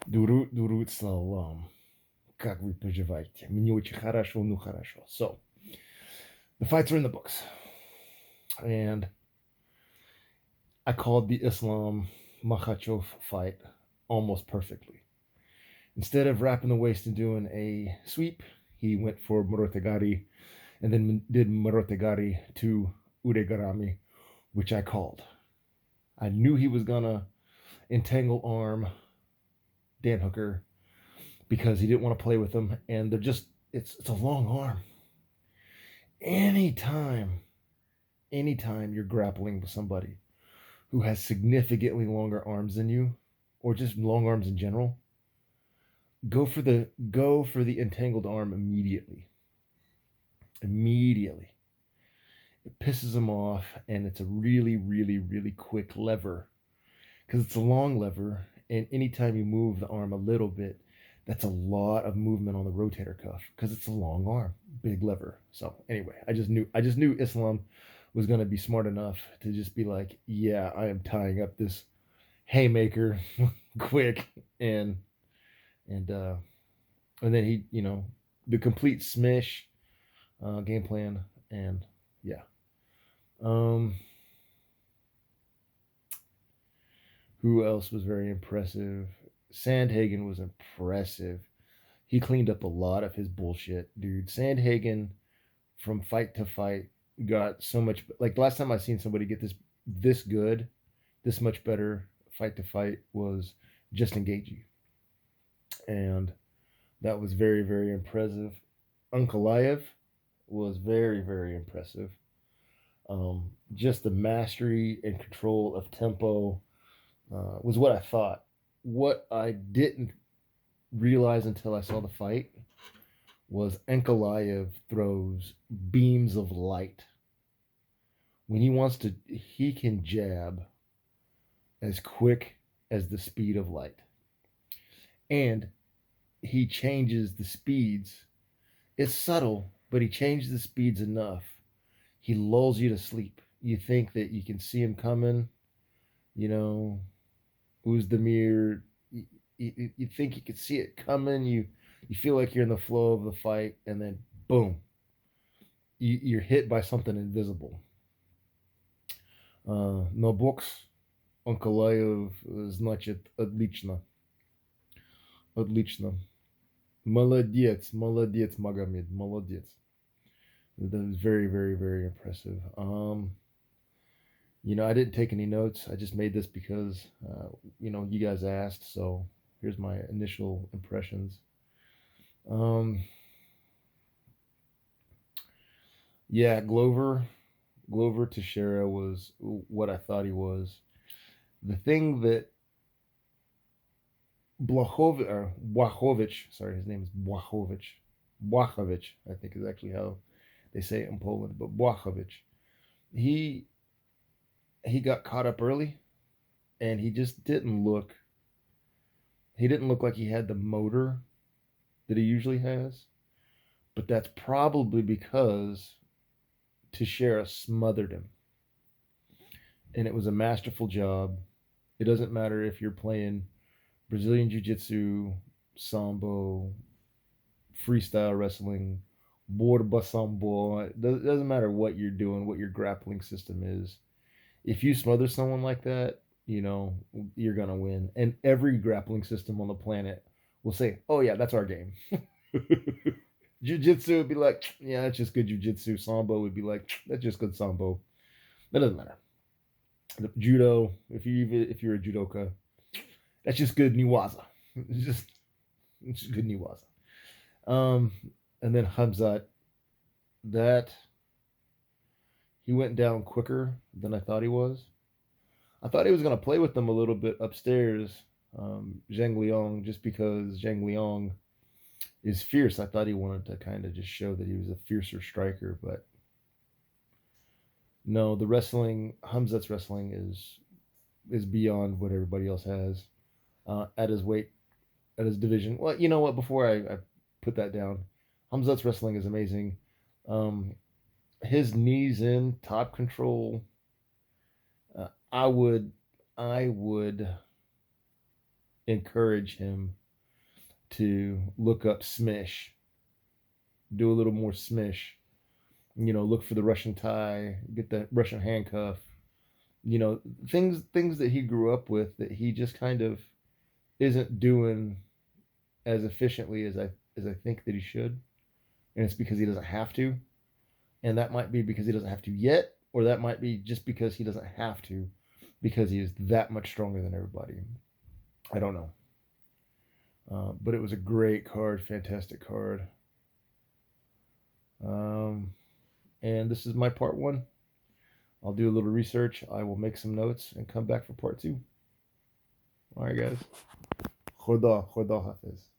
Дурут салам. Как вы поживаете? Мне очень хорошо, ну хорошо. So, the fights are in the books. And I called the Islam Makhachev fight almost perfectly. Instead of wrapping the waist and doing a sweep, he went for Morotegari and then did Morotegari to Udegarami, which I called. I knew he was gonna entangle arm Dan Hooker because he didn't want to play with him, and they're just it's a long arm. Anytime, anytime you're grappling with somebody who has significantly longer arms than you, or just long arms in general, go for the entangled arm immediately. Immediately. It pisses them off, and it's a really, really, really quick lever because it's a long lever, and anytime you move the arm a little bit, that's a lot of movement on the rotator cuff because it's a long arm, big lever. So anyway, I just knew Islam was going to be smart enough to just be like, yeah, I am tying up this haymaker quick, and and uh and then he, the complete smish game plan, and yeah. Um, who else was very impressive? Sandhagen was impressive. He cleaned up a lot of his bullshit, dude. Sandhagen, from fight to fight, got so much. Like the last time I seen somebody get this good, this much better fight to fight was just engaging, and that was very, very impressive. Unkalaev was very, very impressive. Just the mastery and control of tempo was what I thought. What I didn't realize until I saw the fight was Ankalaev throws beams of light. When he wants to, he can jab as quick as the speed of light. And he changes the speeds. It's subtle, but he changes the speeds enough. He lulls you to sleep. You think that you can see him coming, you know, Uzdemir. You think you can see it coming. You feel like you're in the flow of the fight, and then boom, you're hit by something invisible. Но бокс Онколаев, значит, отлично. Отлично. Молодец, молодец, Магомед, молодец. That was very, very, very impressive. I didn't take any notes. I just made this because, you guys asked. So here's my initial impressions. Um, yeah, Glover Teixeira was what I thought he was. The thing that Błachowicz, sorry, his name is Błachowicz, I think is actually how they say it in Poland, but Błachowicz, he he got caught up early, and he didn't look like he had the motor that he usually has, but that's probably because Teixeira smothered him, and it was a masterful job. It doesn't matter if you're playing Brazilian Jiu Jitsu, Sambo, freestyle wrestling, borba sambo. It doesn't matter what you're doing, what your grappling system is. If you smother someone like that, you're gonna win. And every grappling system on the planet will say, "Oh yeah, that's our game." Jiu-jitsu would be like, "Yeah, that's just good jiu-jitsu." Sambo would be like, "That's just good sambo." That doesn't matter. The judo, if you're a judoka, that's just good niwaza. It's just good niwaza. Um, and then Hamzat, that he went down quicker than I thought he was. I thought he was going to play with them a little bit upstairs, Zhang Liang, just because Zhang Liang is fierce. I thought he wanted to kind of just show that he was a fiercer striker, but no, the wrestling, Hamzat's wrestling is beyond what everybody else has at his weight, at his division. Well, you know what? Before I put that down, Hamzat's wrestling is amazing. Um, his knees in top control. I would encourage him to look up Smish, do a little more Smish. Look for the Russian tie, get the Russian handcuff. Things that he grew up with that he just kind of isn't doing as efficiently as I think that he should, and it's because he doesn't have to, and that might be because he doesn't have to yet, or that might be just because he doesn't have to, because he is that much stronger than everybody. I don't know, but it was a great card, fantastic card. And this is my part one. I'll do a little research. I will make some notes and come back for part two. All right, guys. Khoda Hafiz.